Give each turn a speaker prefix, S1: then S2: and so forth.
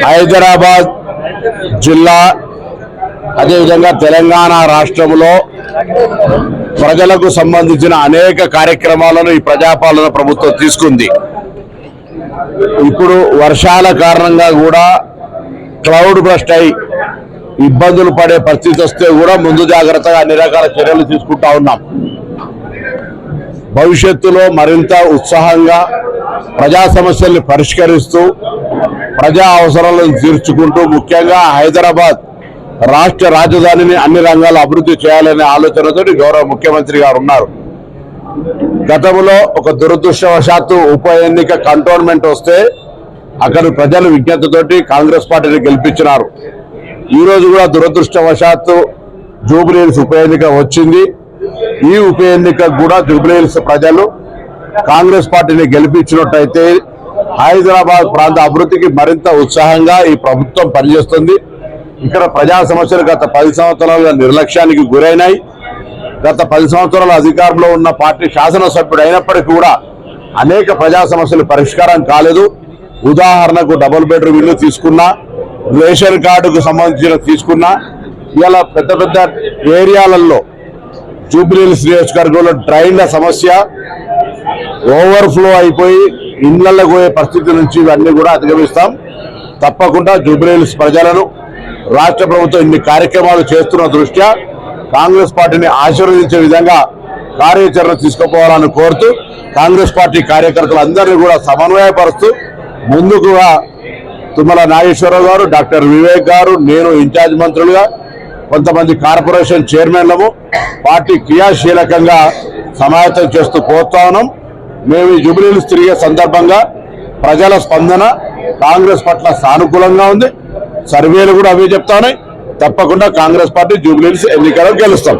S1: హైదరాబాద్ జిల్లా అదేవిధంగా తెలంగాణ రాష్ట్రంలో ప్రజలకు సంబంధించిన అనేక కార్యక్రమాలను ఈ ప్రజాపాలన ప్రభుత్వం తీసుకుంది. ఇప్పుడు వర్షాల కారణంగా కూడా క్లౌడ్ బస్ట్ అయి ఇబ్బందులు పడే పరిస్థితి వస్తే కూడా ముందు జాగ్రత్తగా అన్ని రకాల చర్యలు తీసుకుంటా ఉన్నాం. భవిష్యత్తులో మరింత ఉత్సాహంగా ప్రజా సమస్యల్ని పరిష్కరిస్తూ ప్రజా అవసరాలను తీర్చుకుంటూ ముఖ్యంగా హైదరాబాద్ రాష్ట్ర రాజధానిని అన్ని రంగాల్లో అభివృద్ధి చేయాలనే ఆలోచనతో గౌరవ ముఖ్యమంత్రి గారు ఉన్నారు. గతంలో ఒక దురదృష్టవశాత్తు ఉప ఎన్నిక కంటోన్మెంట్ వస్తే అక్కడ ప్రజలు విజ్ఞతతోటి కాంగ్రెస్ పార్టీని గెలిపించినారు. ఈ రోజు కూడా దురదృష్టవశాత్తు జూబ్లీహిల్స్ ఉప ఎన్నిక వచ్చింది. ఈ ఉప ఎన్నికకు కూడా జూబ్లీహిల్స్ ప్రజలు కాంగ్రెస్ పార్టీని గెలిపించినట్టయితే హైదరాబాద్ ప్రాంత అభివృద్ధికి మరింత ఉత్సాహంగా ఈ ప్రభుత్వం పనిచేస్తుంది. ఇక్కడ ప్రజా సమస్యలు గత 10 సంవత్సరాల నిర్లక్ష్యానికి గురైనాయి. గత 10 సంవత్సరాల అధికారంలో ఉన్న పార్టీ శాసనసభ్యుడు అయినప్పటికీ కూడా అనేక ప్రజా సమస్యలు పరిష్కారం కాలేదు. ఉదాహరణకు డబుల్ బెడ్రూమ్ ఇల్లు తీసుకున్నా, రేషన్ కార్డుకు సంబంధించిన తీసుకున్నా, ఇలా పెద్ద పెద్ద ఏరియాలలో జూబ్లీహిల్స్ నియోజకవర్గంలో డ్రైన్ల సమస్య ఓవర్ఫ్లో అయిపోయి ఇళ్లకు పోయే పరిస్థితి నుంచి ఇవన్నీ కూడా అధిగమిస్తాం. తప్పకుండా జూబ్లీహిల్స్ ప్రజలను రాష్ట్ర ప్రభుత్వం ఇన్ని కార్యక్రమాలు చేస్తున్న దృష్ట్యా కాంగ్రెస్ పార్టీని ఆశీర్వదించే విధంగా కార్యాచరణ తీసుకుపోవాలని కోరుతూ కాంగ్రెస్ పార్టీ కార్యకర్తలందరినీ కూడా సమన్వయపరుస్తూ ముందుగా తుమ్మల నాగేశ్వరరావు గారు, డాక్టర్ వివేక్ గారు, నేను ఇన్ఛార్జ్ మంత్రులుగా కొంతమంది కార్పొరేషన్ చైర్మన్లము పార్టీ క్రియాశీలకంగా సమాయత్తం చేస్తూ పోతా ఉన్నాం. మేము ఈ జూబ్లీహిల్స్ తిరిగే సందర్భంగా ప్రజల స్పందన కాంగ్రెస్ పట్ల సానుకూలంగా ఉంది. సర్వేలు కూడా అవే చెప్తా ఉన్నాయి. తప్పకుండా కాంగ్రెస్ పార్టీ జూబ్లీహిల్స్ ఎన్నికల్లో గెలుస్తాం.